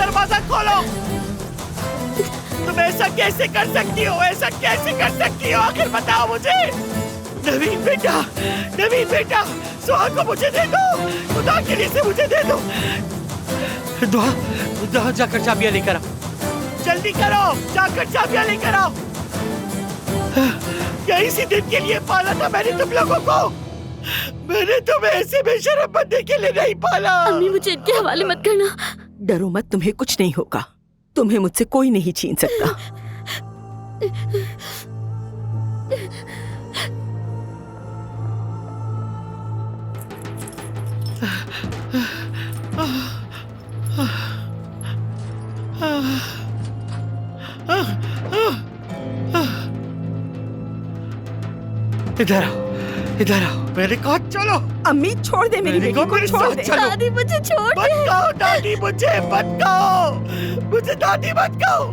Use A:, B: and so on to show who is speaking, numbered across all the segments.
A: दरवाजा खोलो। तुम ऐसा कैसे कर सकती हो? ऐसा कैसे कर सकती हो? आखिर बताओ मुझे। नवीन बेटा, नवीन बेटा, सुहा को मुझे दे दो। खुदा के लिए से मुझे दे दो। दुआ, दुआ जाकर चाबियां लेकर आओ। जल्दी करो, जाकर चाबियां लेकर आओ। क्या इसी दिन के लिए पाला था मैंने तुम लोगों को? मैंने तुम्हें ऐसे बेशरम बनने के लिए नहीं पाला।
B: अम्मी मुझे इनके हवाले मत करना।
C: डरो मत, तुम्हें कुछ नहीं होगा। तुम्हें मुझसे कोई नहीं छीन सकता।
A: इधर आओ, इधर आओ। मैंने कहा चलो।
C: अम्मी छोड़ दे मेरी बेटी को, छोड़ दे।
B: दादी मुझे छोड़
A: मत
B: दे।
A: कहो दादी, मुझे मत कहो। मुझे दादी मत कहो।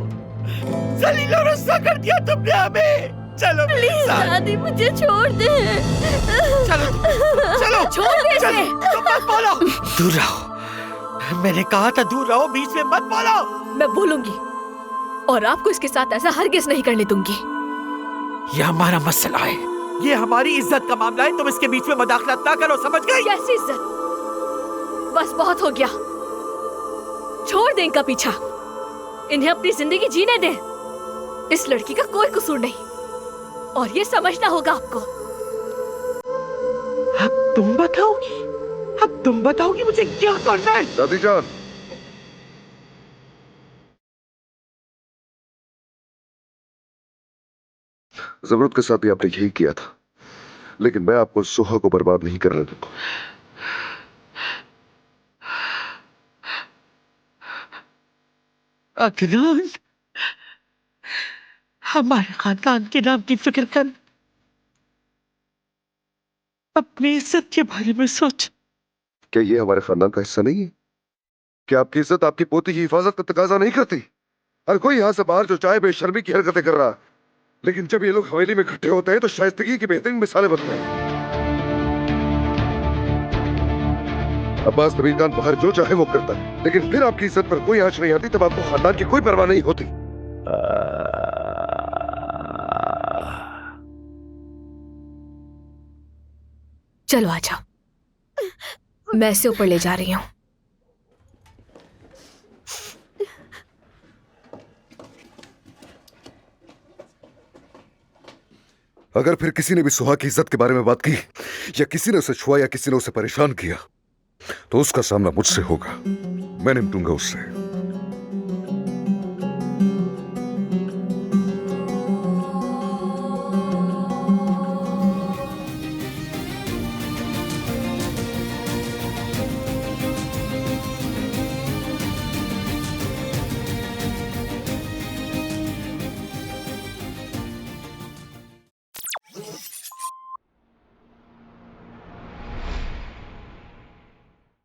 A: जलील और रुस्वा कर दिया तुमने हमें। चलो मेरे
B: प्लीज
A: साथ।
B: दादी मुझे छोड़ दे।
A: चलो, चलो।
B: छोड़ दे
A: चलो,
B: इसे।
A: तुम मत बोलो। दूर रहो। मैंने कहा था दूर रहो, बीच में मत बोलो।
B: मैं बोलूंगी और आपको इसके साथ ऐसा हरगिज नहीं करने दूंगी।
A: ये हमारा मसला है, ये हमारी इज्जत का मामला है। तुम इसके बीच में मदाखलत ना करो, समझ गई?
B: कैसी इज्जत? बस बहुत हो गया। छोड़ दे इनका पीछा। इन्हें अपनी जिंदगी जीने दे। इस लड़की का कोई कसूर नहीं और ये समझना होगा आपको।
A: अब तुम बताओगी, अब तुम बताओगी मुझे क्या करना है।
D: दादी जान, जरूरत के साथ भी आपने यही किया था, लेकिन मैं आपको सुहा को बर्बाद नहीं करने दूंगा।
A: अदनान, हमारे खानदान के नाम की फिक्र कर। अपनी इज्जत के बारे में सोच।
D: क्या ये हमारे खानदान का हिस्सा नहीं है? क्या आपकी इज्जत आपकी पोती की हिफाजत का तकाजा नहीं करती? हर कोई यहां से बाहर जो चाहे बेशर्मी की हरकतें कर रहा है, लेकिन जब ये लोग हवेली में इकट्ठे होते हैं तो शाइस्तगी की बेहतरीन मिसालें बनते हैं। अब्बास नबील खान बाहर जो चाहे वो करता है, लेकिन फिर आपकी इज्जत पर कोई आंच नहीं आती, तब आपको खानदान की कोई परवाह नहीं होती।
B: चलो आ जाओ, मैं इसे ऊपर ले जा रही हूँ।
D: अगर फिर किसी ने भी सुहा की इज्जत के बारे में बात की, या किसी ने उसे छुआ, या किसी ने उसे परेशान किया, तो उसका सामना मुझसे होगा। मैं निपटूंगा उससे।